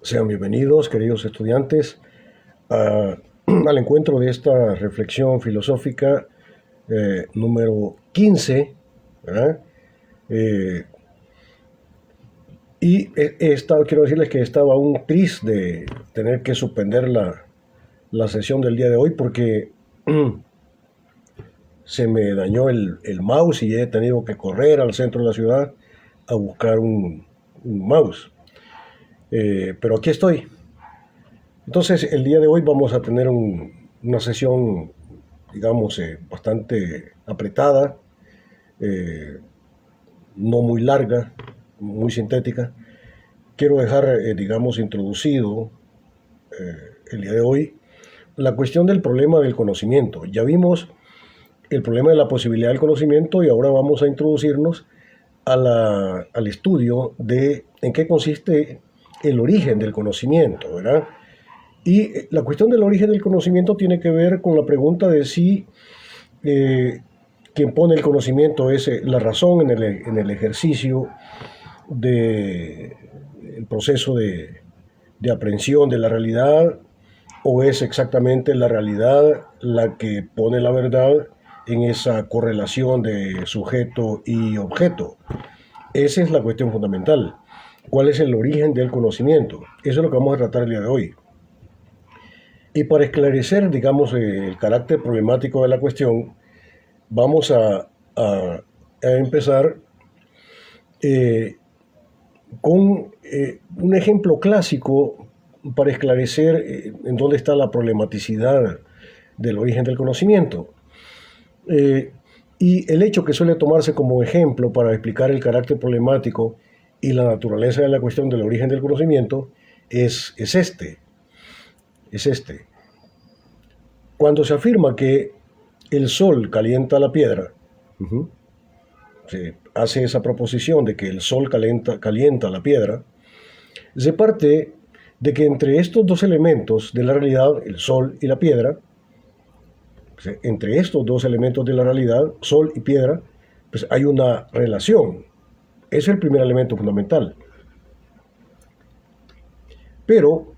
Sean bienvenidos, queridos estudiantes, al encuentro de esta reflexión filosófica número 15, ¿verdad? Eh, quiero decirles que he estado aún triste de tener que suspender la sesión del día de hoy porque se me dañó el mouse y he tenido que correr al centro de la ciudad a buscar un mouse. Pero aquí estoy. Entonces, el día de hoy vamos a tener una sesión, digamos, bastante apretada, eh, no muy larga, muy sintética. Quiero dejar, digamos, introducido el día de hoy la cuestión del problema del conocimiento. Ya vimos el problema de la posibilidad del conocimiento y ahora vamos a introducirnos al estudio de en qué consiste el origen del conocimiento, ¿verdad? Y la cuestión del origen del conocimiento tiene que ver con la pregunta de si eh, quien pone el conocimiento es la razón en el ejercicio del proceso de aprehensión de la realidad, o es exactamente la realidad la que pone la verdad en esa correlación de sujeto y objeto. Esa es la cuestión fundamental. ¿Cuál es el origen del conocimiento? Eso es lo que vamos a tratar el día de hoy. Y para esclarecer, digamos, el carácter problemático de la cuestión, vamos a empezar eh, con un ejemplo clásico para esclarecer en dónde está la problematicidad del origen del conocimiento. Eh, y el hecho que suele tomarse como ejemplo para explicar el carácter problemático y la naturaleza de la cuestión del origen del conocimiento es este. Cuando se afirma que el sol calienta la piedra, se hace esa proposición de que el sol calienta la piedra, se parte de que entre estos dos elementos de la realidad, el sol y la piedra, entre estos dos elementos de la realidad, sol y piedra, pues hay una relación. Ese es el primer elemento fundamental. Pero,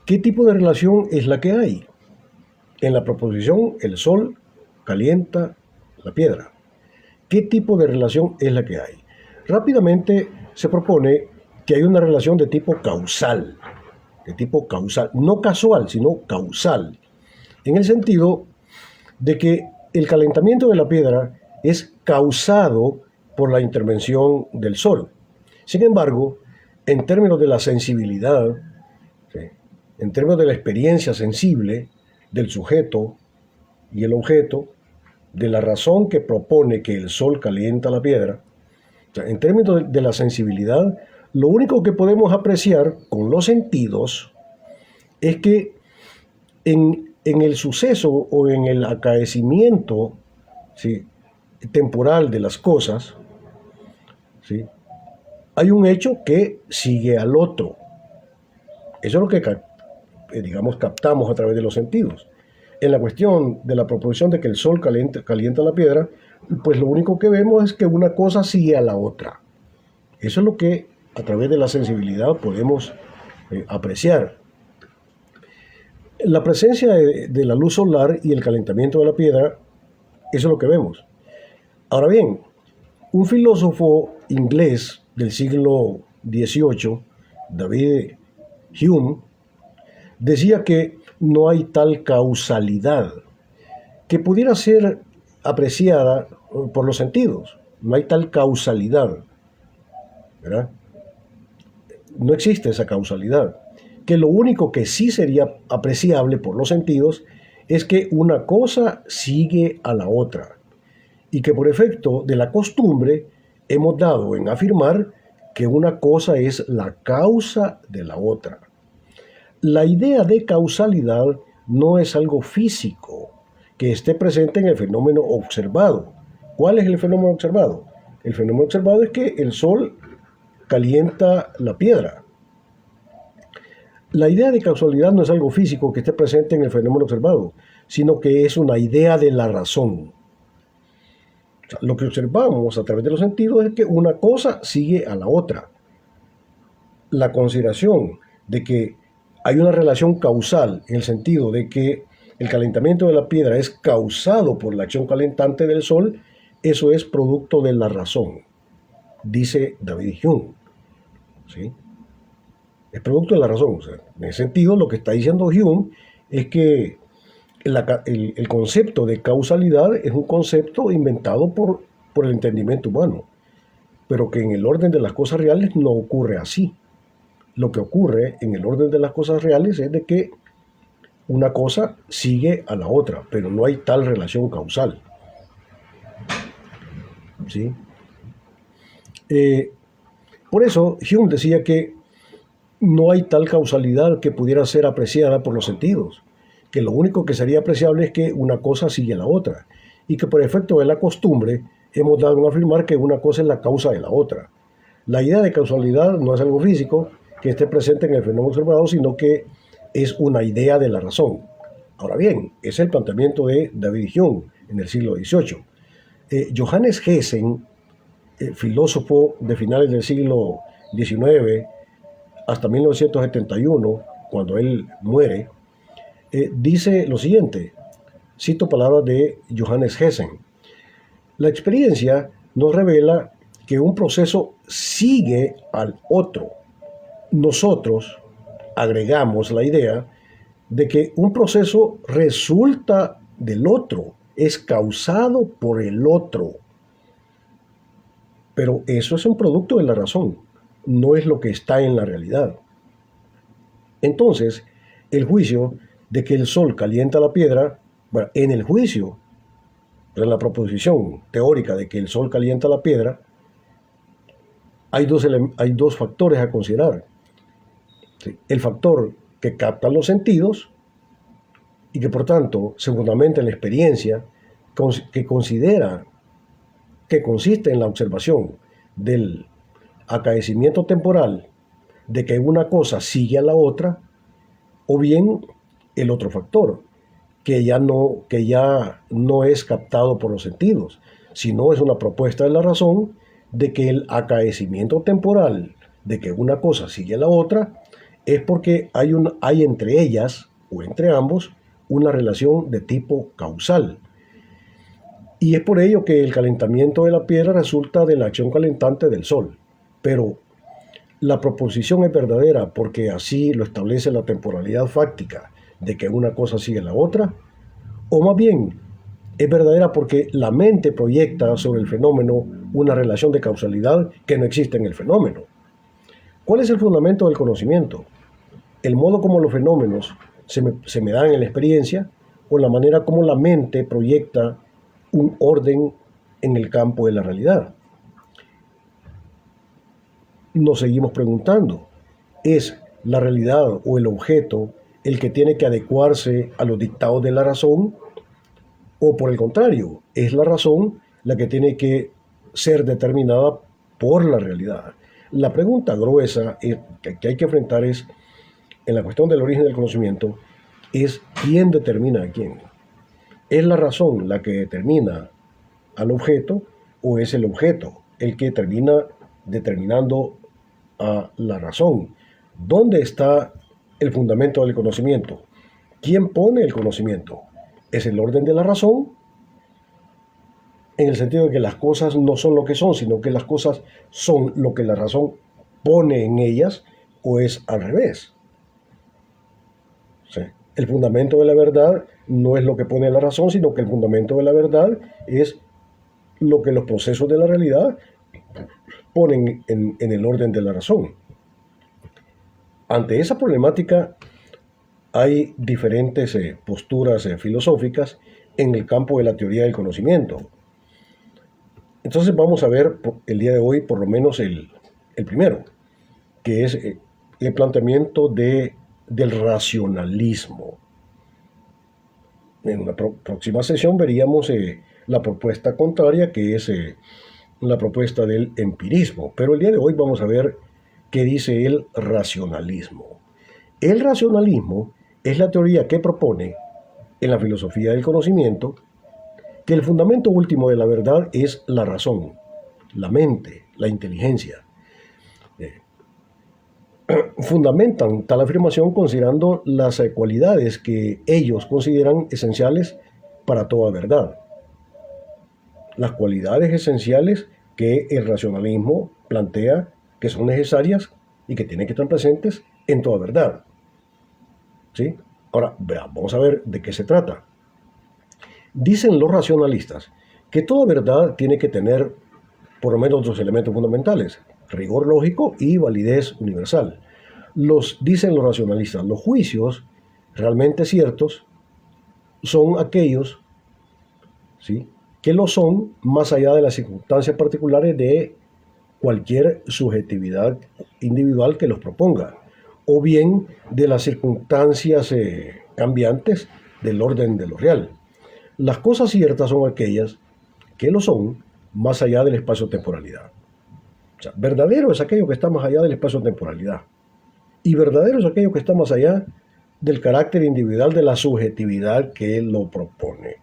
¿qué tipo de relación es la que hay? En la proposición, el sol calienta la piedra. ¿Qué tipo de relación es la que hay? Rápidamente se propone que hay una relación de tipo causal, no casual, sino causal, en el sentido de que el calentamiento de la piedra es causado por la intervención del sol. Sin embargo, en términos de la sensibilidad, ¿sí?, en términos de la experiencia sensible del sujeto y el objeto, de la razón que propone que el sol calienta la piedra, o sea, en términos de la sensibilidad, lo único que podemos apreciar con los sentidos es que en el suceso o en el acaecimiento, ¿sí?, temporal de las cosas, ¿sí?, hay un hecho que sigue al otro. Eso es lo que, digamos, captamos a través de los sentidos. En la cuestión de la proposición de que el sol calienta la piedra, pues lo único que vemos es que una cosa sigue a la otra. Eso es lo que a través de la sensibilidad podemos apreciar. La presencia de la luz solar y el calentamiento de la piedra, eso es lo que vemos. Ahora bien, un filósofo inglés del siglo XVIII, David Hume, decía que no hay tal causalidad que pudiera ser apreciada por los sentidos. No hay tal causalidad, ¿verdad? No existe esa causalidad. Que lo único que sí sería apreciable por los sentidos es que una cosa sigue a la otra y que por efecto de la costumbre hemos dado en afirmar que una cosa es la causa de la otra. La idea de causalidad no es algo físico que esté presente en el fenómeno observado. ¿Cuál es el fenómeno observado? El fenómeno observado es que el sol calienta la piedra. La idea de causalidad no es algo físico que esté presente en el fenómeno observado, sino que es una idea de la razón. O sea, lo que observamos a través de los sentidos es que una cosa sigue a la otra. La consideración de que hay una relación causal en el sentido de que el calentamiento de la piedra es causado por la acción calentante del Sol, eso es producto de la razón, dice David Hume. ¿Sí? Es producto de la razón. O sea, en ese sentido, lo que está diciendo Hume es que el concepto de causalidad es un concepto inventado por el entendimiento humano, pero que en el orden de las cosas reales no ocurre así. Lo que ocurre en el orden de las cosas reales es de que una cosa sigue a la otra, pero no hay tal relación causal. ¿Sí? Por eso Hume decía que no hay tal causalidad que pudiera ser apreciada por los sentidos, que lo único que sería apreciable es que una cosa sigue a la otra, y que por efecto de la costumbre hemos dado en afirmar que una cosa es la causa de la otra. La idea de causalidad no es algo físico que esté presente en el fenómeno observado, sino que es una idea de la razón. Ahora bien, es el planteamiento de David Hume en el siglo XVIII. Johannes Hessen, filósofo de finales del siglo XIX hasta 1971, cuando él muere, dice lo siguiente, cito palabras de Johannes Hessen: la experiencia nos revela que un proceso sigue al otro. Nosotros agregamos la idea de que un proceso resulta del otro, es causado por el otro. Pero eso es un producto de la razón, no es lo que está en la realidad. Entonces, el juicio de que el Sol calienta la piedra, bueno, en el juicio, en la proposición teórica de que el Sol calienta la piedra, hay dos factores a considerar. ¿Sí? El factor que captan los sentidos y que por tanto se fundamenta en la experiencia, que considera que consiste en la observación del acaecimiento temporal de que una cosa sigue a la otra, o bien el otro factor, que ya no es captado por los sentidos, sino es una propuesta de la razón de que el acaecimiento temporal de que una cosa sigue a la otra es porque hay entre ellas o entre ambos una relación de tipo causal. Y es por ello que el calentamiento de la piedra resulta de la acción calentante del Sol. Pero la proposición es verdadera porque así lo establece la temporalidad fáctica de que una cosa sigue a la otra, o más bien es verdadera porque la mente proyecta sobre el fenómeno una relación de causalidad que no existe en el fenómeno. ¿Cuál es el fundamento del conocimiento? El modo como los fenómenos se me dan en la experiencia, o la manera como la mente proyecta un orden en el campo de la realidad. Nos seguimos preguntando, ¿es la realidad o el objeto el que tiene que adecuarse a los dictados de la razón? ¿O por el contrario, es la razón la que tiene que ser determinada por la realidad? La pregunta gruesa que hay que enfrentar es, en la cuestión del origen del conocimiento, es ¿quién determina a quién? ¿Es la razón la que determina al objeto o es el objeto el que termina determinando a la razón? ¿Dónde está el fundamento del conocimiento? ¿Quién pone el conocimiento? ¿Es el orden de la razón? En el sentido de que las cosas no son lo que son, sino que las cosas son lo que la razón pone en ellas, ¿o es al revés? ¿Sí? El fundamento de la verdad no es lo que pone la razón, sino que el fundamento de la verdad es lo que los procesos de la realidad ponen en el orden de la razón. Ante esa problemática hay diferentes posturas filosóficas en el campo de la teoría del conocimiento. Entonces vamos a ver el día de hoy por lo menos el primero, que es el planteamiento del racionalismo. En una próxima sesión veríamos la propuesta contraria, que es la propuesta del empirismo. Pero el día de hoy vamos a ver qué dice el racionalismo. El racionalismo es la teoría que propone en la filosofía del conocimiento que el fundamento último de la verdad es la razón, la mente, la inteligencia. fundamentan tal afirmación considerando las cualidades que ellos consideran esenciales para toda verdad. Las cualidades esenciales que el racionalismo plantea que son necesarias y que tienen que estar presentes en toda verdad. ¿Sí? Ahora, vamos a ver de qué se trata. Dicen los racionalistas que toda verdad tiene que tener por lo menos dos elementos fundamentales: rigor lógico y validez universal. Dicen los racionalistas, los juicios realmente ciertos son aquellos, ¿sí?, que lo son más allá de las circunstancias particulares de cualquier subjetividad individual que los proponga, o bien de las circunstancias cambiantes del orden de lo real. Las cosas ciertas son aquellas que lo son más allá del espacio-temporalidad. O sea, verdadero es aquello que está más allá del espacio-temporalidad. Y verdadero es aquello que está más allá del carácter individual de la subjetividad que lo propone.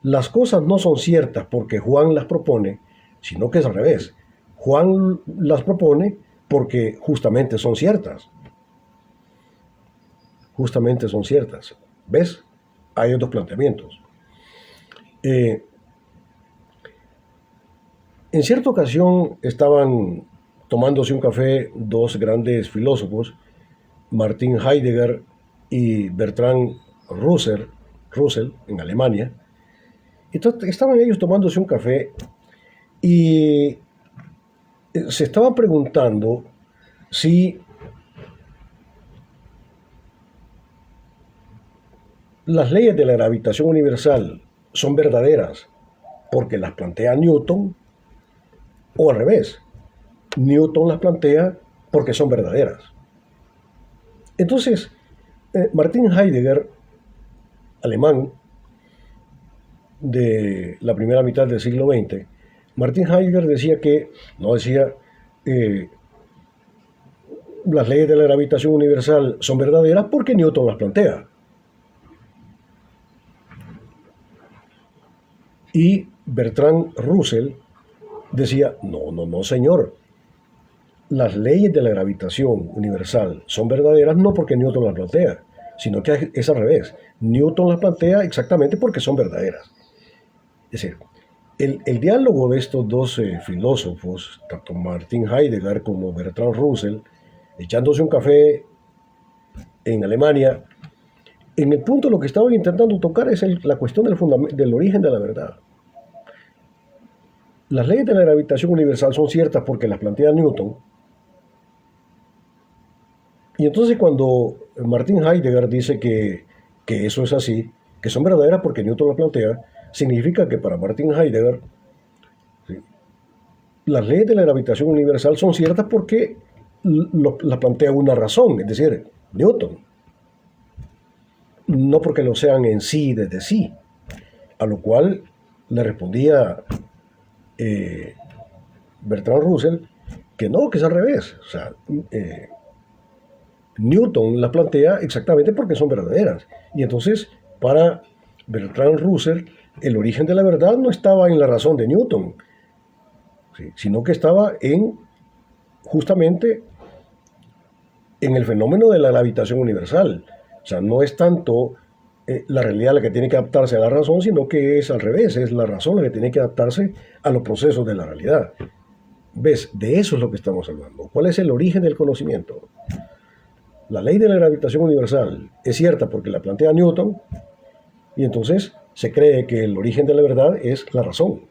Las cosas no son ciertas porque Juan las propone, sino que es al revés. Juan las propone porque justamente son ciertas. Justamente son ciertas. ¿Ves? Hay otros planteamientos. En cierta ocasión estaban tomándose un café dos grandes filósofos, Martin Heidegger y Bertrand Russell, en Alemania. Entonces, estaban ellos tomándose un café y se estaban preguntando si las leyes de la gravitación universal son verdaderas porque las plantea Newton, o al revés, Newton las plantea porque son verdaderas. Entonces, Martin Heidegger, alemán de la primera mitad del siglo XX, Martin Heidegger decía que, las leyes de la gravitación universal son verdaderas porque Newton las plantea. Y Bertrand Russell decía, no, señor. Las leyes de la gravitación universal son verdaderas no porque Newton las plantea, sino que es al revés. Newton las plantea exactamente porque son verdaderas. Es decir, el diálogo de estos dos filósofos, tanto Martin Heidegger como Bertrand Russell, echándose un café en Alemania, en el punto lo que estaban intentando tocar es la cuestión del origen de la verdad. Las leyes de la gravitación universal son ciertas porque las plantea Newton. Y entonces cuando Martin Heidegger dice que eso es así, que son verdaderas porque Newton las plantea, significa que para Martin Heidegger, ¿sí?, las leyes de la gravitación universal son ciertas porque las plantea una razón, es decir, Newton. No porque lo sean en sí desde sí. A lo cual le respondía Bertrand Russell que no, que es al revés. O sea, Newton las plantea exactamente porque son verdaderas. Y entonces, para Bertrand Russell, el origen de la verdad no estaba en la razón de Newton, ¿sí?, sino que estaba justamente en el fenómeno de la gravitación universal. O sea, no es tanto la realidad la que tiene que adaptarse a la razón, sino que es al revés, es la razón la que tiene que adaptarse a los procesos de la realidad. ¿Ves? De eso es lo que estamos hablando. ¿Cuál es el origen del conocimiento? La ley de la gravitación universal es cierta porque la plantea Newton, y entonces se cree que el origen de la verdad es la razón.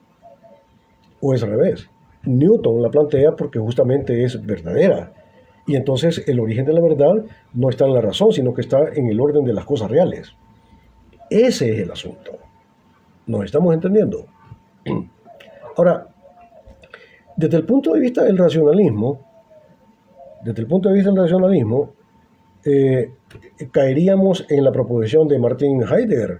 O es al revés. Newton la plantea porque justamente es verdadera. Y entonces el origen de la verdad no está en la razón, sino que está en el orden de las cosas reales. Ese es el asunto. ¿Nos estamos entendiendo? Ahora, desde el punto de vista del racionalismo, caeríamos en la proposición de Martin Heidegger.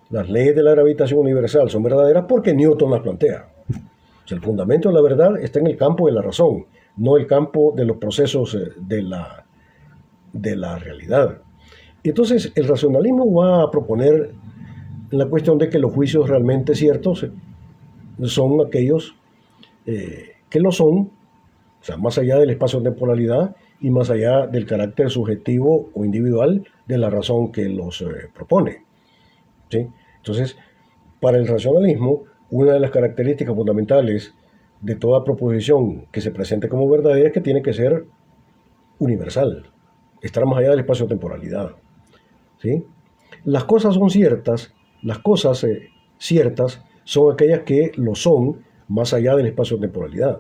Las leyes de la gravitación universal son verdaderas porque Newton las plantea. O sea, el fundamento de la verdad está en el campo de la razón, no el campo de los procesos de la realidad. Entonces, el racionalismo va a proponer la cuestión de que los juicios realmente ciertos son aquellos que lo son, o sea, más allá del espacio-temporalidad, y más allá del carácter subjetivo o individual de la razón que los propone. ¿Sí? Entonces, para el racionalismo, una de las características fundamentales de toda proposición que se presente como verdadera es que tiene que ser universal, estar más allá del espacio-temporalidad. ¿Sí? Las cosas son ciertas, las cosas ciertas son aquellas que lo son más allá del espacio-temporalidad.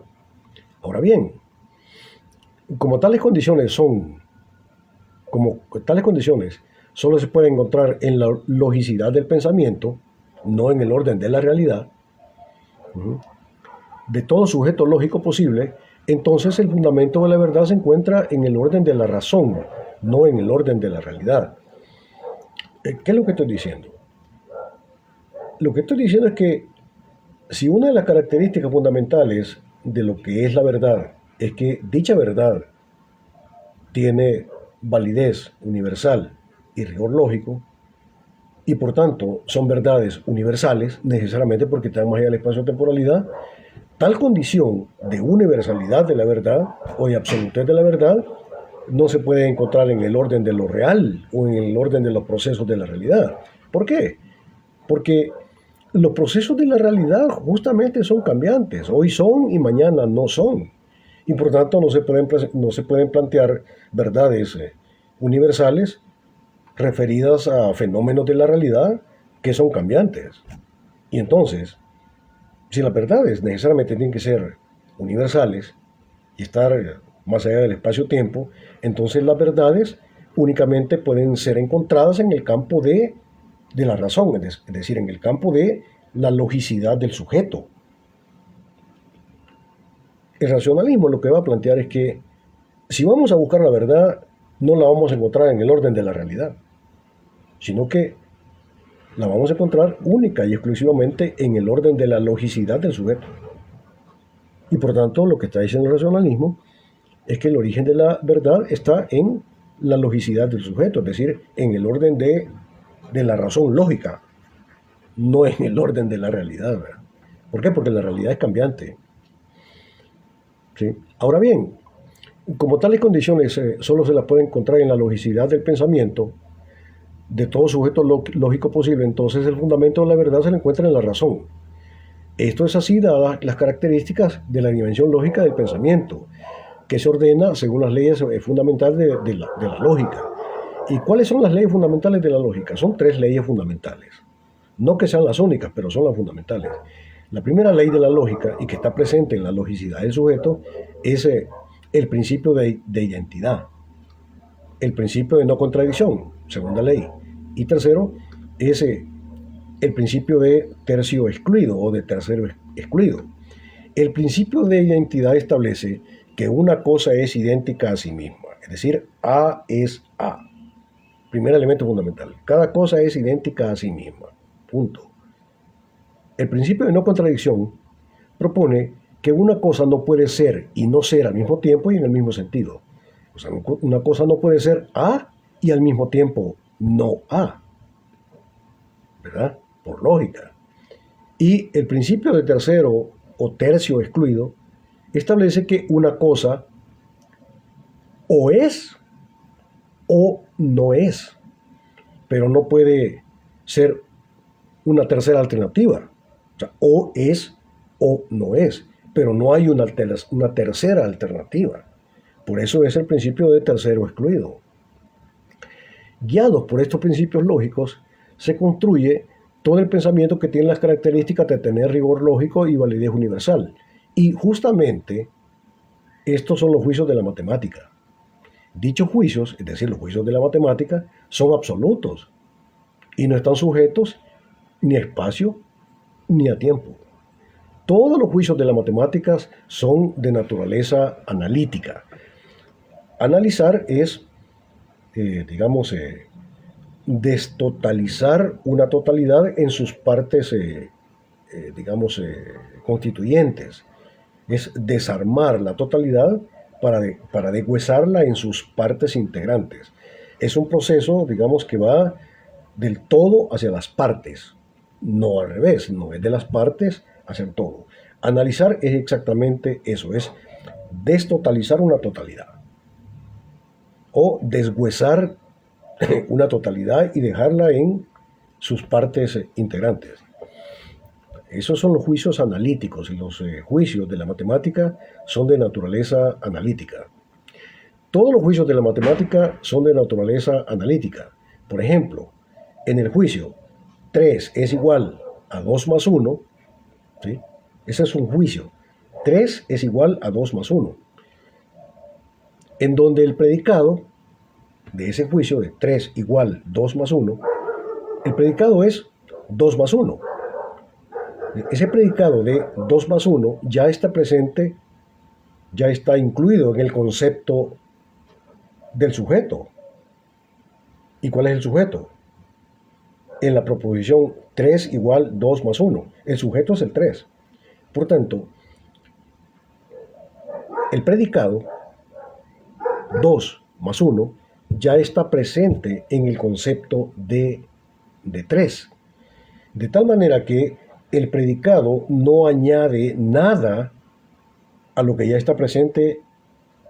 Ahora bien, como tales condiciones solo se pueden encontrar en la logicidad del pensamiento, no en el orden de la realidad, de todo sujeto lógico posible, entonces el fundamento de la verdad se encuentra en el orden de la razón, no en el orden de la realidad. ¿Qué es lo que estoy diciendo? Lo que estoy diciendo es que si una de las características fundamentales de lo que es la verdad es que dicha verdad tiene validez universal y rigor lógico, y por tanto son verdades universales, necesariamente porque están más allá del espacio-temporalidad, tal condición de universalidad de la verdad o de absolutez de la verdad no se puede encontrar en el orden de lo real o en el orden de los procesos de la realidad. ¿Por qué? Porque los procesos de la realidad justamente son cambiantes. Hoy son y mañana no son. Y por tanto no se pueden plantear verdades universales referidas a fenómenos de la realidad que son cambiantes. Y entonces, si las verdades necesariamente tienen que ser universales y estar más allá del espacio-tiempo, entonces las verdades únicamente pueden ser encontradas en el campo de la razón, es decir, en el campo de la logicidad del sujeto. El racionalismo lo que va a plantear es que si vamos a buscar la verdad, no la vamos a encontrar en el orden de la realidad, sino que la vamos a encontrar única y exclusivamente en el orden de la logicidad del sujeto. Y por tanto, lo que está diciendo el racionalismo es que el origen de la verdad está en la logicidad del sujeto, es decir, en el orden de la razón lógica, no en el orden de la realidad, ¿verdad? ¿Por qué? Porque la realidad es cambiante. ¿Sí? Ahora bien, como tales condiciones solo se las puede encontrar en la logicidad del pensamiento de todo sujeto lógico posible, entonces el fundamento de la verdad se le encuentra en la razón. Esto es así dadas las características de la dimensión lógica del pensamiento, que se ordena según las leyes fundamentales de la lógica. ¿Y cuáles son las leyes fundamentales de la lógica? Son tres leyes fundamentales. No que sean las únicas, pero son las fundamentales. La primera ley de la lógica, y que está presente en la logicidad del sujeto, es el principio de identidad. El principio de no contradicción, segunda ley. Y tercero, es el principio de tercio excluido o de tercero excluido. El principio de identidad establece que una cosa es idéntica a sí misma, es decir, A es A. Primer elemento fundamental. Cada cosa es idéntica a sí misma. Punto. El principio de no contradicción propone que una cosa no puede ser y no ser al mismo tiempo y en el mismo sentido. O sea, una cosa no puede ser A y al mismo tiempo no A. ¿Verdad? Por lógica. Y el principio de tercero o tercio excluido establece que una cosa o es o no es, pero no puede ser una tercera alternativa. O sea, o es o no es, pero no hay una tercera alternativa. Por eso es el principio de tercero excluido. Guiados por estos principios lógicos, se construye todo el pensamiento que tiene las características de tener rigor lógico y validez universal. Y justamente estos son los juicios de la matemática. Dichos juicios, es decir, los juicios de la matemática, son absolutos y no están sujetos ni a espacio ni a tiempo. Todos los juicios de las matemáticas son de naturaleza analítica. Analizar es, destotalizar una totalidad en sus partes, constituyentes. Es desarmar la totalidad para deshuesarla en sus partes integrantes. Es un proceso, que va del todo hacia las partes, no al revés, no es de las partes hacia el todo. Analizar es exactamente eso, es destotalizar una totalidad. o deshuesar una totalidad y dejarla en sus partes integrantes. Esos son los juicios analíticos, y los juicios de la matemática son de naturaleza analítica. Todos los juicios de la matemática son de naturaleza analítica. Por ejemplo, en el juicio 3 es igual a 2 más 1, ¿sí? Ese es un juicio. 3 es igual a 2 más 1. En donde el predicado de ese juicio de 3 igual 2 más 1, el predicado es 2 más 1. Ese predicado de 2 más 1 ya está presente, ya está incluido en el concepto del sujeto. ¿Y cuál es el sujeto? En la proposición 3 igual 2 más 1. El sujeto es el 3. Por tanto, el predicado 2 más 1 ya está presente en el concepto de 3. De tal manera que el predicado no añade nada a lo que ya está presente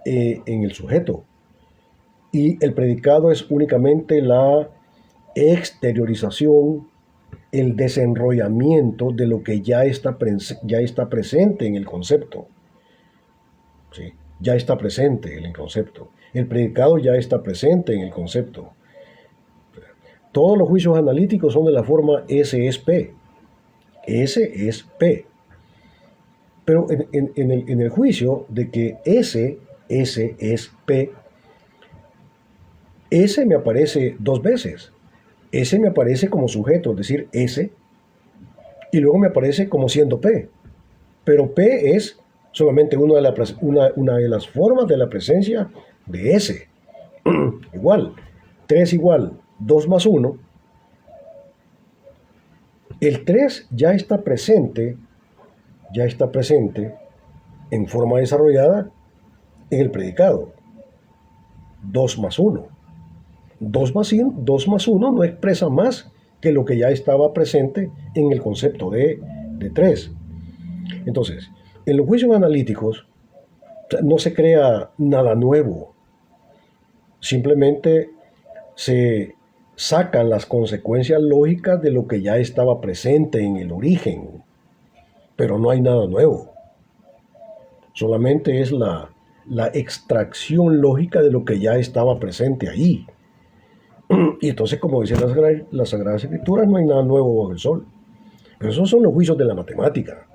en el sujeto. Y el predicado es únicamente la exteriorización, el desenrollamiento de lo que ya está presente en el concepto. ¿Sí? Ya está presente en el concepto. El predicado ya está presente en el concepto. Todos los juicios analíticos son de la forma S es P. S es P. Pero en el juicio de que S es P, S me aparece dos veces. S me aparece como sujeto, es decir, S, y luego me aparece como siendo P. Pero P es solamente una de las formas de la presencia de S. Igual, 3 igual 2 más 1. El 3 ya está presente en forma desarrollada en el predicado. 2 más 1. 2 más 1 no expresa más que lo que ya estaba presente en el concepto de 3. Entonces, en los juicios analíticos no se crea nada nuevo. Simplemente se sacan las consecuencias lógicas de lo que ya estaba presente en el origen. Pero no hay nada nuevo. Solamente es la extracción lógica de lo que ya estaba presente ahí. Y entonces, como dicen las Sagradas Escrituras, no hay nada nuevo bajo el sol. Pero esos son los juicios de la matemática.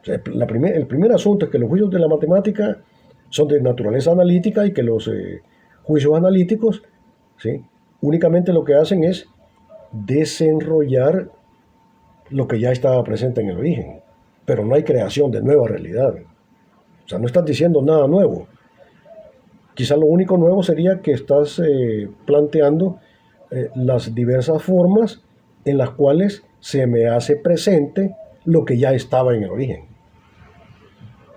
O sea, el primer asunto es que los juicios de la matemática son de naturaleza analítica y que los juicios analíticos, ¿sí?, únicamente lo que hacen es desenrollar lo que ya estaba presente en el origen. Pero no hay creación de nueva realidad. O sea, no estás diciendo nada nuevo. Quizá lo único nuevo sería que estás planteando las diversas formas en las cuales se me hace presente lo que ya estaba en el origen.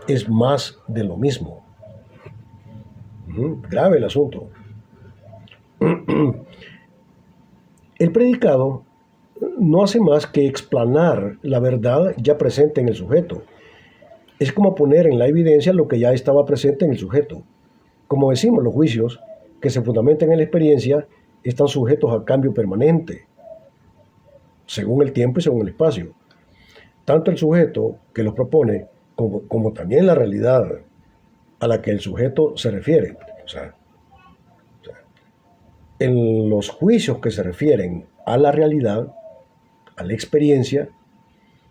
Es más de lo mismo. Grave el asunto. El predicado no hace más que explanar la verdad ya presente en el sujeto. Es como poner en la evidencia lo que ya estaba presente en el sujeto. Como decimos, los juicios que se fundamentan en la experiencia están sujetos a cambio permanente, según el tiempo y según el espacio. Tanto el sujeto que los propone, como también la realidad a la que el sujeto se refiere. O sea, en los juicios que se refieren a la realidad, a la experiencia,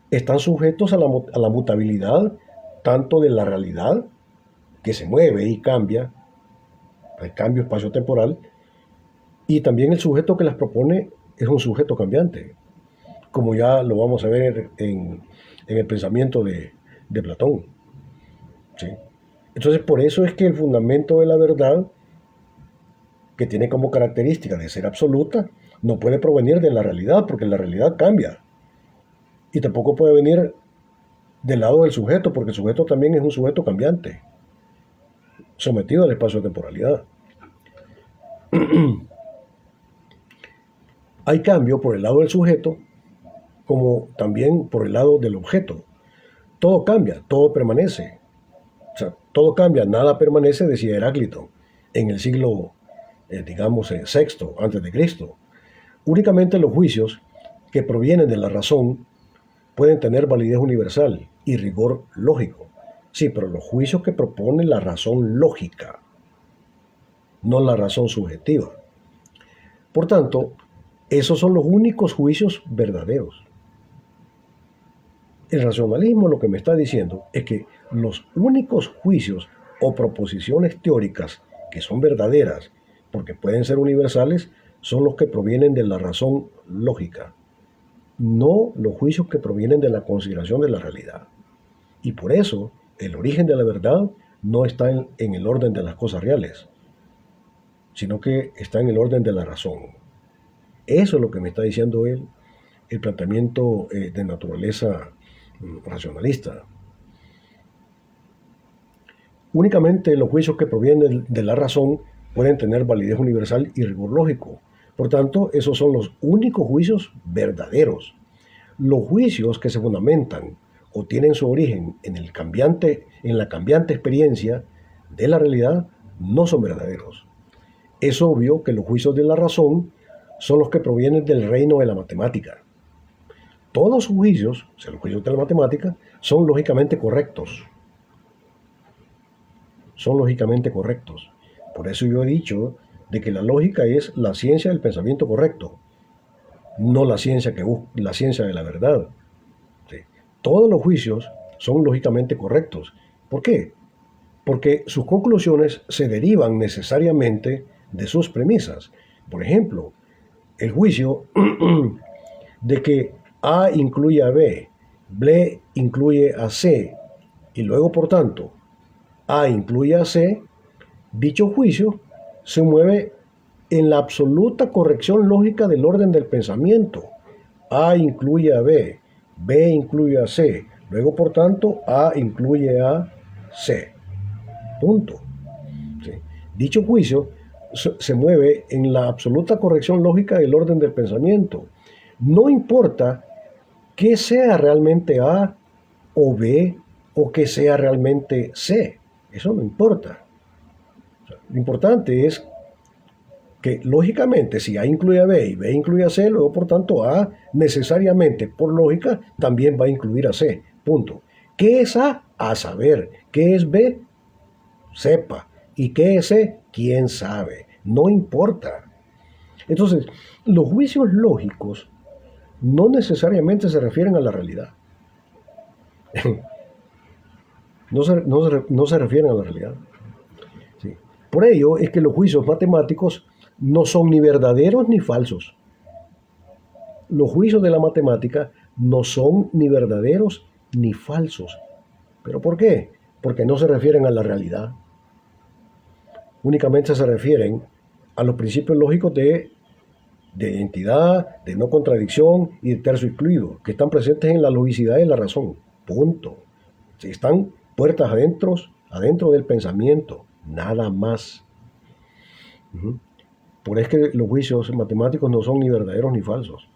están sujetos a la mutabilidad tanto de la realidad, que se mueve y cambia, el cambio espacio-temporal, y también el sujeto que las propone es un sujeto cambiante, como ya lo vamos a ver en el pensamiento de Platón. ¿Sí? Entonces, por eso es que el fundamento de la verdad, que tiene como característica de ser absoluta, no puede provenir de la realidad, porque la realidad cambia. Y tampoco puede venir del lado del sujeto, porque el sujeto también es un sujeto cambiante, sometido al espacio de temporalidad. Hay cambio por el lado del sujeto, como también por el lado del objeto. Todo cambia, todo permanece. O sea, todo cambia, nada permanece, decía Heráclito. en el siglo, digamos, sexto antes de Cristo. Únicamente los juicios que provienen de la razón pueden tener validez universal y rigor lógico. Sí, pero los juicios que propone la razón lógica, no la razón subjetiva. Por tanto, esos son los únicos juicios verdaderos. El racionalismo lo que me está diciendo es que los únicos juicios o proposiciones teóricas que son verdaderas, porque pueden ser universales, son los que provienen de la razón lógica, no los juicios que provienen de la consideración de la realidad. Y por eso, el origen de la verdad no está en el orden de las cosas reales, sino que está en el orden de la razón. Eso es lo que me está diciendo él, el planteamiento de naturaleza racionalista. Únicamente los juicios que provienen de la razón pueden tener validez universal y rigor lógico. Por tanto, esos son los únicos juicios verdaderos. Los juicios que se fundamentan o tienen su origen en la cambiante experiencia de la realidad no son verdaderos. Es obvio que los juicios de la razón son los que provienen del reino de la matemática. Todos sus juicios, o sea, los juicios de la matemática, son lógicamente correctos. Son lógicamente correctos. Por eso yo he dicho de que la lógica es la ciencia del pensamiento correcto, no la ciencia la ciencia de la verdad. ¿Sí? Todos los juicios son lógicamente correctos. ¿Por qué? Porque sus conclusiones se derivan necesariamente de sus premisas. Por ejemplo, el juicio de que A incluye a B, B incluye a C, y luego, por tanto, A incluye a C, dicho juicio se mueve en la absoluta corrección lógica del orden del pensamiento. A incluye a B, B incluye a C, luego, por tanto, A incluye a C. Punto. ¿Sí? Dicho juicio se mueve en la absoluta corrección lógica del orden del pensamiento. No importa que sea realmente A o B o que sea realmente C. Eso no importa. O sea, lo importante es que, lógicamente, si A incluye a B y B incluye a C, luego, por tanto, A necesariamente, por lógica, también va a incluir a C. Punto. ¿Qué es A? A saber. ¿Qué es B? Sepa. ¿Y qué es C? ¿Quién sabe? No importa. Entonces, los juicios lógicos no necesariamente se refieren a la realidad. No se refieren a la realidad. ¿Sí? Por ello es que los juicios matemáticos no son ni verdaderos ni falsos. Los juicios de la matemática no son ni verdaderos ni falsos. ¿Pero por qué? Porque no se refieren a la realidad. Únicamente se refieren a los principios lógicos de identidad, de no contradicción y de tercio excluido, que están presentes en la logicidad y la razón. Punto. Están puertas adentro del pensamiento, nada más. Por eso es que los juicios matemáticos no son ni verdaderos ni falsos.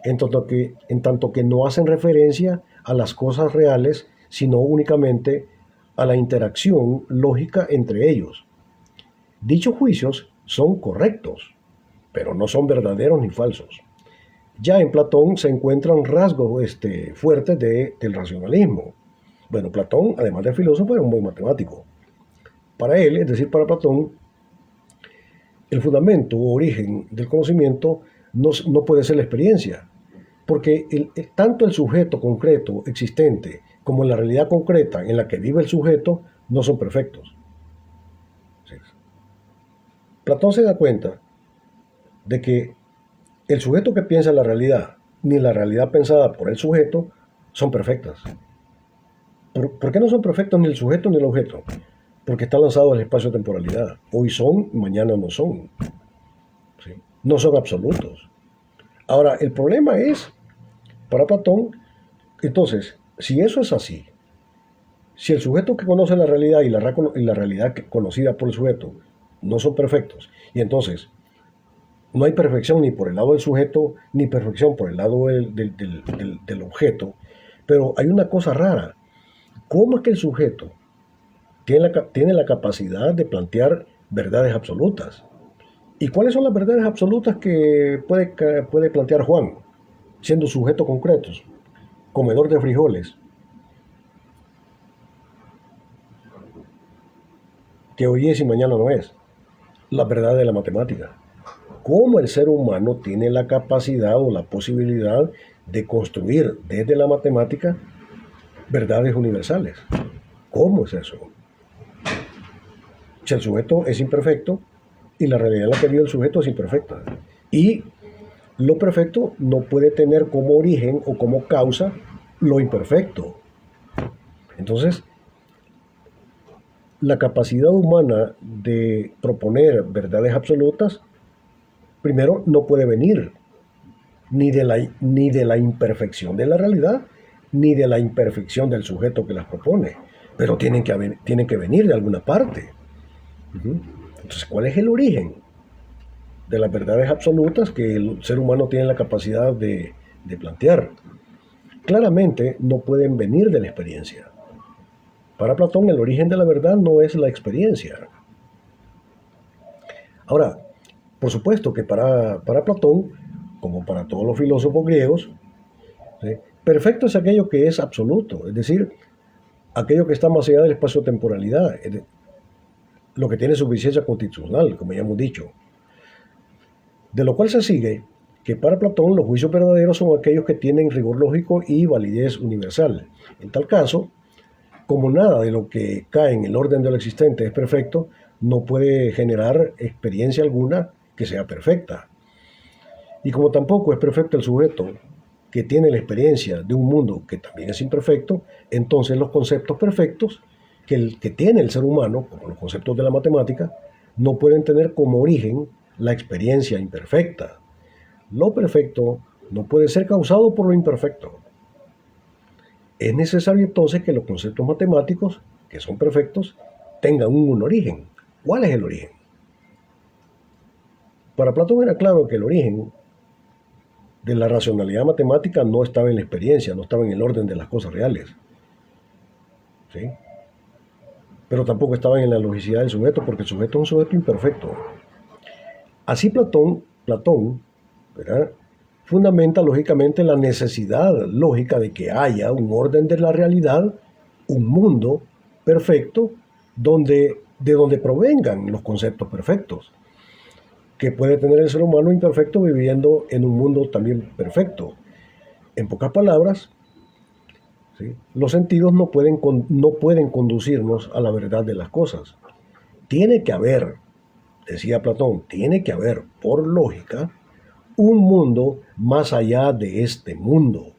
En tanto que no hacen referencia a las cosas reales, sino únicamente a la interacción lógica entre ellos. Dichos juicios son correctos, pero no son verdaderos ni falsos. Ya en Platón se encuentran rasgos fuertes del racionalismo. Bueno, Platón, además de filósofo, era un buen matemático. Para él, es decir, para Platón, el fundamento o origen del conocimiento no puede ser la experiencia, porque tanto el sujeto concreto existente como la realidad concreta en la que vive el sujeto no son perfectos. ¿Sí? Platón se da cuenta de que el sujeto que piensa la realidad ni la realidad pensada por el sujeto son perfectas. ¿Por qué no son perfectos ni el sujeto ni el objeto? Porque está lanzado al espacio-temporalidad. Hoy son, mañana no son. ¿Sí? No son absolutos. Ahora, el problema es, para Platón, entonces, si eso es así, si el sujeto que conoce la realidad y la realidad conocida por el sujeto no son perfectos, y entonces no hay perfección ni por el lado del sujeto, ni perfección por el lado del objeto, pero hay una cosa rara. ¿Cómo es que el sujeto tiene la capacidad de plantear verdades absolutas. ¿Y cuáles son las verdades absolutas que puede plantear Juan, siendo sujeto concreto, comedor de frijoles, que hoy es y mañana no es? La verdad de la matemática. Cómo el ser humano tiene la capacidad o la posibilidad de construir desde la matemática verdades universales. ¿Cómo es eso? Si el sujeto es imperfecto y la realidad en la que vive el sujeto es imperfecta. Y lo perfecto no puede tener como origen o como causa lo imperfecto. Entonces, la capacidad humana de proponer verdades absolutas, primero, no puede venir ni de la imperfección de la realidad, ni de la imperfección del sujeto que las propone, pero tienen que venir de alguna parte. Entonces, ¿cuál es el origen de las verdades absolutas que el ser humano tiene la capacidad de plantear? Claramente no pueden venir de la experiencia. Para Platón, el origen de la verdad no es la experiencia. Ahora, por supuesto que para Platón, como para todos los filósofos griegos, ¿sí?, perfecto es aquello que es absoluto, es decir, aquello que está más allá del espacio-temporalidad, lo que tiene suficiencia constitucional, como ya hemos dicho. De lo cual se sigue que para Platón los juicios verdaderos son aquellos que tienen rigor lógico y validez universal. En tal caso, como nada de lo que cae en el orden de lo existente es perfecto, no puede generar experiencia alguna que sea perfecta. Y como tampoco es perfecto el sujeto que tiene la experiencia de un mundo que también es imperfecto, entonces los conceptos perfectos que tiene el ser humano, como los conceptos de la matemática, no pueden tener como origen la experiencia imperfecta. Lo perfecto no puede ser causado por lo imperfecto. Es necesario entonces que los conceptos matemáticos, que son perfectos, tengan un origen. ¿Cuál es el origen? Para Platón era claro que el origen de la racionalidad matemática no estaba en la experiencia, no estaba en el orden de las cosas reales, ¿sí? Pero tampoco estaba en la logicidad del sujeto, porque el sujeto es un sujeto imperfecto. Así Platón, ¿verdad?, fundamenta lógicamente la necesidad lógica de que haya un orden de la realidad, un mundo perfecto, de donde provengan los conceptos perfectos, que puede tener el ser humano imperfecto viviendo en un mundo también perfecto. En pocas palabras, ¿sí?, los sentidos no pueden conducirnos a la verdad de las cosas. Tiene que haber, decía Platón, tiene que haber, por lógica, un mundo más allá de este mundo.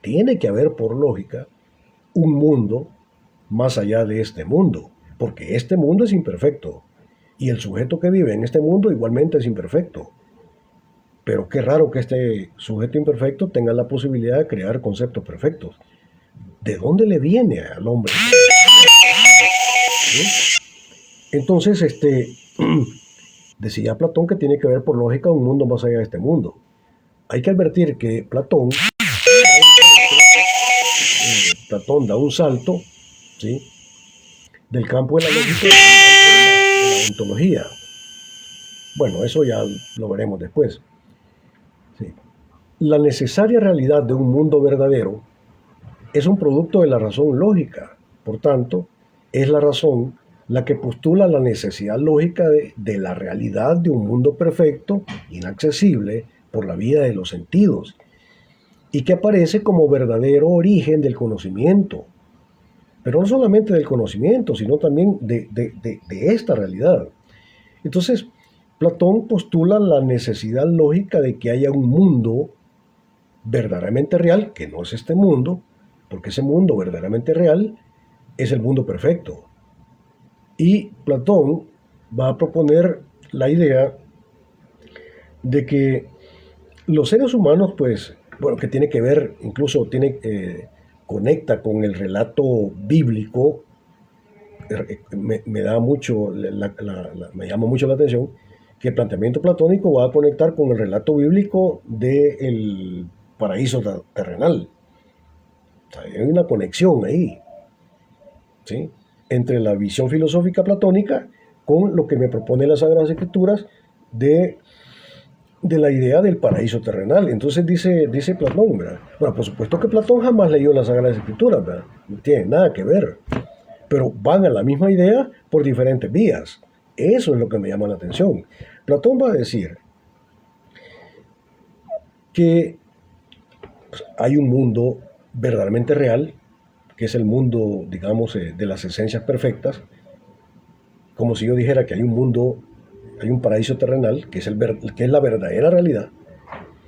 Tiene que haber, por lógica, un mundo más allá de este mundo, porque este mundo es imperfecto y el sujeto que vive en este mundo igualmente es imperfecto. Pero qué raro que este sujeto imperfecto tenga la posibilidad de crear conceptos perfectos. ¿De dónde le viene al hombre? ¿Sí? Entonces, decía Platón que tiene que haber por lógica un mundo más allá de este mundo. Hay que advertir que Platón da un salto, ¿sí?, del campo de la lógica a la ontología. Bueno, eso ya lo veremos después. ¿Sí? La necesaria realidad de un mundo verdadero es un producto de la razón lógica. Por tanto, es la razón la que postula la necesidad lógica de la realidad de un mundo perfecto, inaccesible por la vía de los sentidos, y que aparece como verdadero origen del conocimiento. Pero no solamente del conocimiento, sino también de esta realidad. Entonces, Platón postula la necesidad lógica de que haya un mundo verdaderamente real, que no es este mundo, porque ese mundo verdaderamente real es el mundo perfecto. Y Platón va a proponer la idea de que los seres humanos, pues, bueno, que tiene que ver, incluso conecta con el relato bíblico, me da mucho, me llama mucho la atención que el planteamiento platónico va a conectar con el relato bíblico del paraíso terrenal. O sea, hay una conexión ahí, ¿sí?, entre la visión filosófica platónica con lo que me propone las Sagradas Escrituras de la idea del paraíso terrenal. Entonces dice Platón, ¿verdad? Bueno, por supuesto que Platón jamás leyó las Sagradas Escrituras, ¿verdad? No tiene nada que ver, pero van a la misma idea por diferentes vías. Eso es lo que me llama la atención. Platón va a decir que pues, hay un mundo verdaderamente real, que es el mundo, digamos, de las esencias perfectas, como si yo dijera que hay un mundo, hay un paraíso terrenal, que es la verdadera realidad,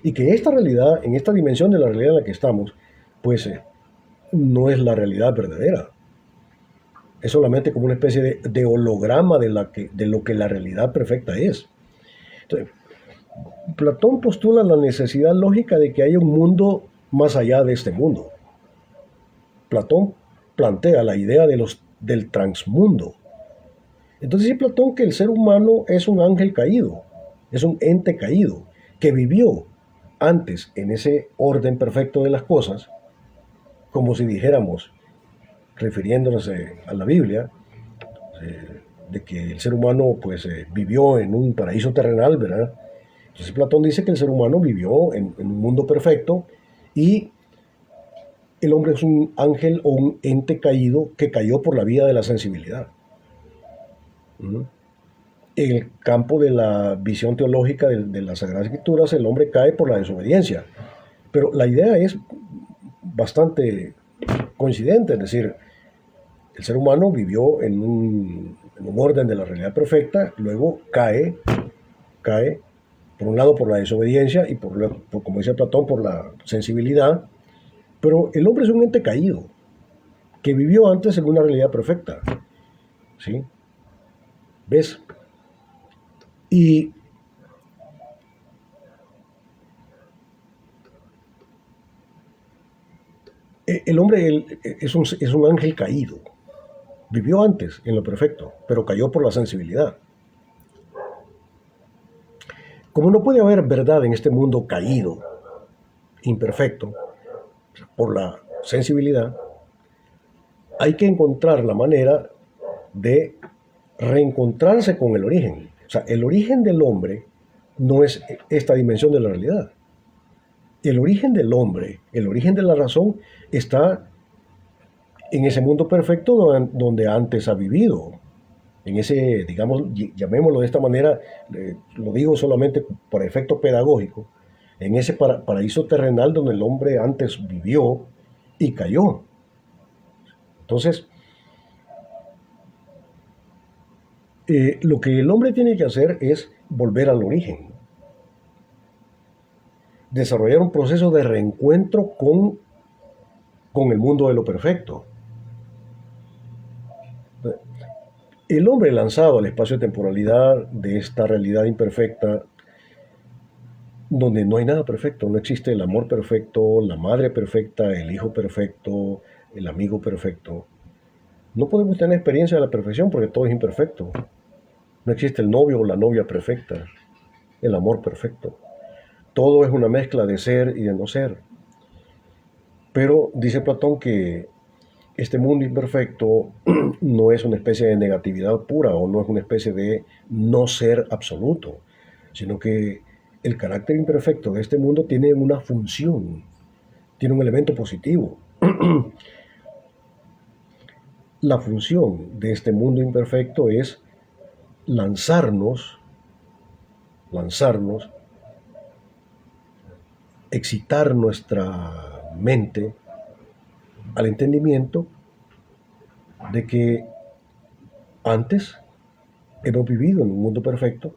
y que esta realidad, en esta dimensión de la realidad en la que estamos, pues no es la realidad verdadera. Es solamente como una especie de holograma de lo que la realidad perfecta es. Entonces, Platón postula la necesidad lógica de que haya un mundo más allá de este mundo. Platón plantea la idea del transmundo. Entonces dice Platón que el ser humano es un ángel caído, es un ente caído, que vivió antes en ese orden perfecto de las cosas, como si dijéramos, refiriéndonos a la Biblia, de que el ser humano pues vivió en un paraíso terrenal, ¿verdad? Entonces Platón dice que el ser humano vivió en un mundo perfecto y el hombre es un ángel o un ente caído que cayó por la vía de la sensibilidad. ¿Mm? En el campo de la visión teológica de las Sagradas Escrituras, el hombre cae por la desobediencia. Pero la idea es bastante coincidente, es decir, el ser humano vivió en un orden de la realidad perfecta, luego cae, por un lado por la desobediencia y como dice Platón, por la sensibilidad, pero el hombre es un ente caído, que vivió antes en una realidad perfecta. ¿Sí? ¿Ves? Y el hombre es un ángel caído. Vivió antes en lo perfecto, pero cayó por la sensibilidad. Como no puede haber verdad en este mundo caído, imperfecto, por la sensibilidad, hay que encontrar la manera de reencontrarse con el origen. O sea, el origen del hombre no es esta dimensión de la realidad. El origen del hombre, el origen de la razón, está en ese mundo perfecto donde antes ha vivido. En ese, digamos, llamémoslo de esta manera, lo digo solamente por efecto pedagógico, en ese paraíso terrenal donde el hombre antes vivió y cayó. Entonces, lo que el hombre tiene que hacer es volver al origen, desarrollar un proceso de reencuentro con el mundo de lo perfecto. El hombre lanzado al espacio de temporalidad de esta realidad imperfecta, donde no hay nada perfecto, no existe el amor perfecto, la madre perfecta, el hijo perfecto, el amigo perfecto. No podemos tener experiencia de la perfección porque todo es imperfecto. No existe el novio o la novia perfecta, el amor perfecto. Todo es una mezcla de ser y de no ser. Pero dice Platón que este mundo imperfecto no es una especie de negatividad pura o no es una especie de no ser absoluto, sino que el carácter imperfecto de este mundo tiene una función, tiene un elemento positivo. La función de este mundo imperfecto es lanzarnos, excitar nuestra mente al entendimiento de que antes hemos vivido en un mundo perfecto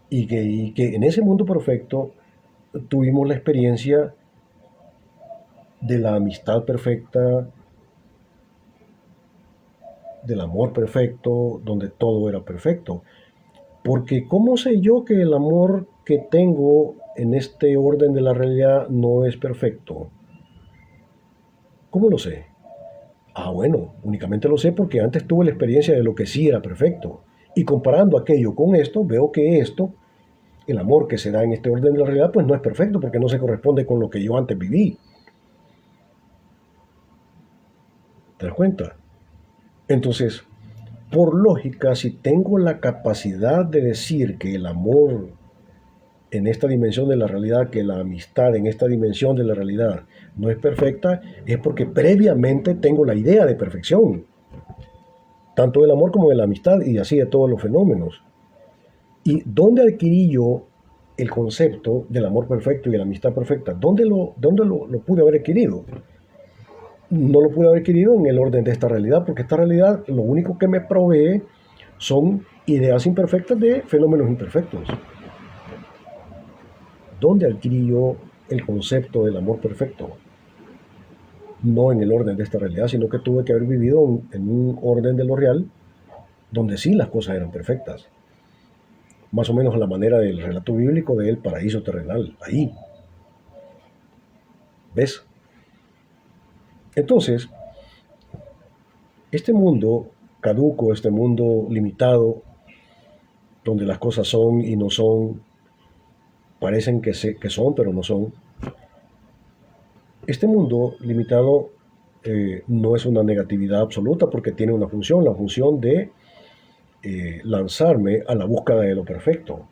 y que en ese mundo perfecto tuvimos la experiencia de la amistad perfecta, del amor perfecto, donde todo era perfecto. Porque ¿cómo sé yo que el amor que tengo en este orden de la realidad no es perfecto? ¿Cómo lo sé? Ah, bueno, únicamente lo sé porque antes tuve la experiencia de lo que sí era perfecto. Y comparando aquello con esto, veo que esto, el amor que se da en este orden de la realidad, pues no es perfecto porque no se corresponde con lo que yo antes viví. ¿Te das cuenta? Entonces, Por lógica, si tengo la capacidad de decir que el amor en esta dimensión de la realidad, que la amistad en esta dimensión de la realidad no es perfecta, es porque previamente tengo la idea de perfección, tanto del amor como de la amistad y así de todos los fenómenos. ¿Y dónde adquirí yo el concepto del amor perfecto y de la amistad perfecta? ¿Dónde lo pude haber adquirido? No lo pude haber adquirido en el orden de esta realidad, porque esta realidad lo único que me provee son ideas imperfectas de fenómenos imperfectos. ¿Dónde adquirí yo el concepto del amor perfecto? No en el orden de esta realidad, sino que tuve que haber vivido en un orden de lo real donde sí las cosas eran perfectas. Más o menos a la manera del relato bíblico del paraíso terrenal. Ahí. ¿Ves? Entonces, este mundo caduco, este mundo limitado, donde las cosas son y no son, parecen que son, pero no son. Este mundo limitado no es una negatividad absoluta porque tiene una función, la función de lanzarme a la búsqueda de lo perfecto.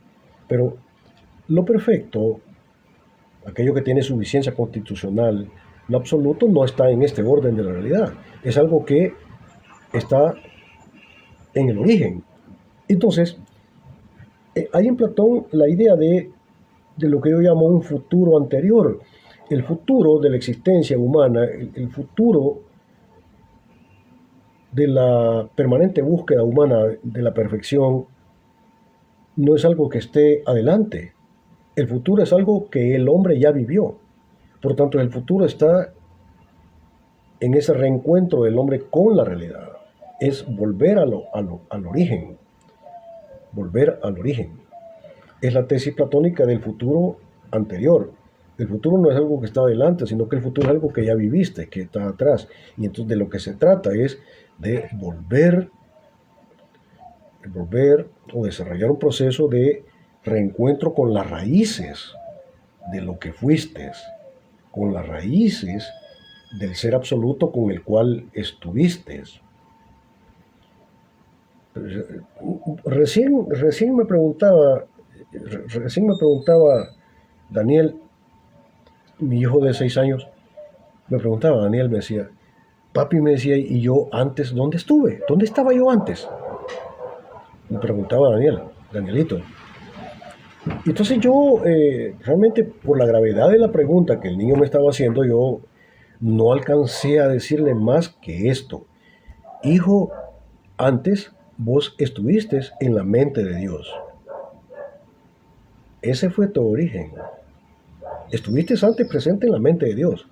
Pero lo perfecto, aquello que tiene suficiencia constitucional, lo absoluto no está en este orden de la realidad. Es algo que está en el origen. Entonces, hay en Platón la idea de lo que yo llamo un futuro anterior. El futuro de la existencia humana, el futuro de la permanente búsqueda humana de la perfección, no es algo que esté adelante. El futuro es algo que el hombre ya vivió. Por tanto, el futuro está en ese reencuentro del hombre con la realidad. Es volver al origen. Volver al origen. Es la tesis platónica del futuro anterior. El futuro no es algo que está adelante, sino que el futuro es algo que ya viviste, que está atrás. Y entonces de lo que se trata es de volver o desarrollar un proceso de reencuentro con las raíces de lo que fuiste, con las raíces del ser absoluto con el cual estuviste. Recién me preguntaba Daniel, mi hijo de 6 años, me preguntaba, Daniel me decía, papi me decía, ¿y yo antes dónde estuve? ¿Dónde estaba yo antes? Me preguntaba Danielito. Y entonces yo, realmente por la gravedad de la pregunta que el niño me estaba haciendo, yo no alcancé a decirle más que esto. Hijo, antes vos estuviste en la mente de Dios. Ese fue tu origen. Estuviste antes presente en la mente de Dios.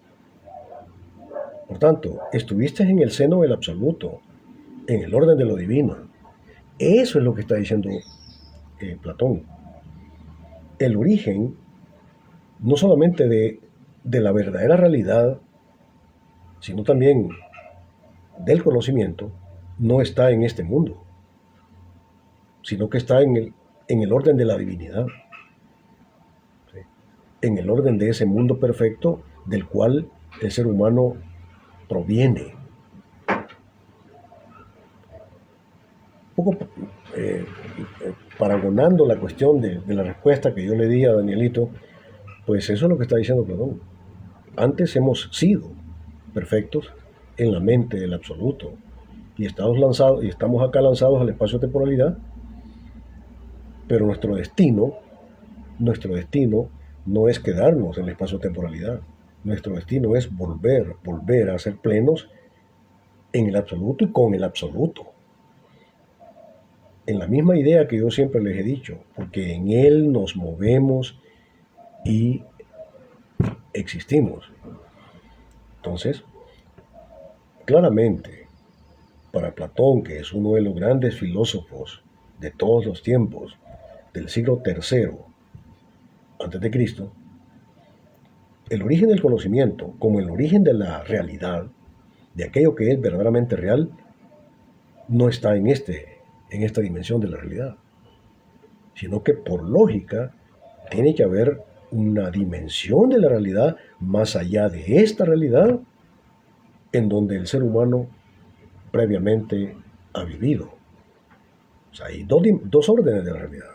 Por tanto, estuviste en el seno del absoluto, en el orden de lo divino. Eso es lo que está diciendo Platón. El origen, no solamente de la verdadera realidad, sino también del conocimiento, no está en este mundo, sino que está en el orden de la divinidad, ¿sí? En el orden de ese mundo perfecto del cual el ser humano proviene. Un poco paragonando la cuestión de la respuesta que yo le di a Danielito, pues eso es lo que está diciendo Platón. Antes hemos sido perfectos en la mente del absoluto y estamos acá lanzados al espacio-temporalidad, pero nuestro destino no es quedarnos en el espacio-temporalidad. Nuestro destino es volver a ser plenos en el absoluto y con el absoluto. En la misma idea que yo siempre les he dicho, porque en él nos movemos y existimos. Entonces, claramente, para Platón, que es uno de los grandes filósofos de todos los tiempos, del siglo III antes de Cristo, el origen del conocimiento, como el origen de la realidad, de aquello que es verdaderamente real, no está en esta dimensión de la realidad, sino que por lógica tiene que haber una dimensión de la realidad más allá de esta realidad en donde el ser humano previamente ha vivido. O sea, hay dos órdenes de la realidad.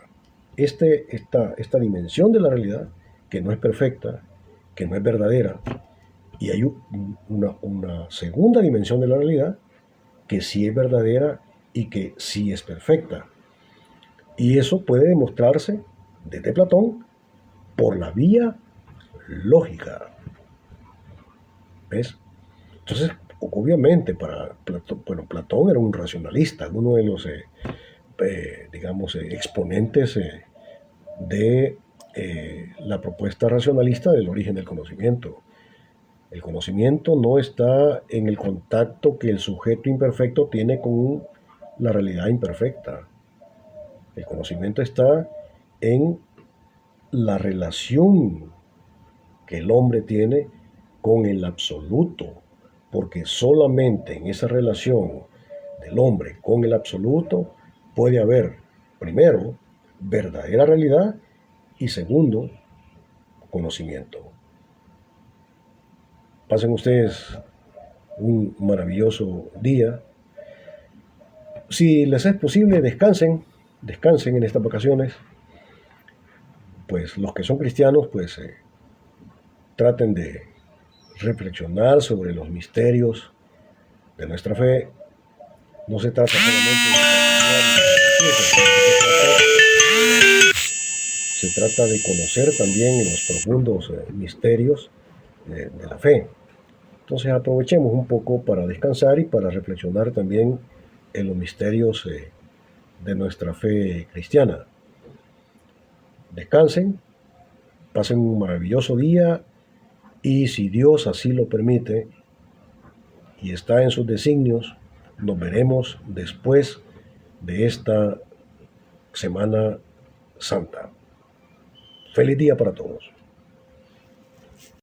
Esta dimensión de la realidad, que no es perfecta, que no es verdadera, y hay una segunda dimensión de la realidad que sí es verdadera y que sí es perfecta. Y eso puede demostrarse desde Platón por la vía lógica. ¿Ves? Entonces, obviamente, para Platón, bueno, Platón era un racionalista, uno de los, digamos, exponentes de la propuesta racionalista del origen del conocimiento. El conocimiento no está en el contacto que el sujeto imperfecto tiene con la realidad imperfecta. El conocimiento está en la relación que el hombre tiene con el absoluto, porque solamente en esa relación del hombre con el absoluto puede haber, primero, verdadera realidad y segundo, conocimiento. Pasen ustedes un maravilloso día. Si les es posible, descansen en estas vacaciones. Pues los que son cristianos, pues traten de reflexionar sobre los misterios de nuestra fe. No se trata solamente se trata de conocer también los profundos misterios de la fe. Entonces aprovechemos un poco para descansar y para reflexionar también en los misterios de nuestra fe cristiana. Descansen, pasen un maravilloso día y si Dios así lo permite y está en sus designios, nos veremos después de esta Semana Santa. Feliz día para todos.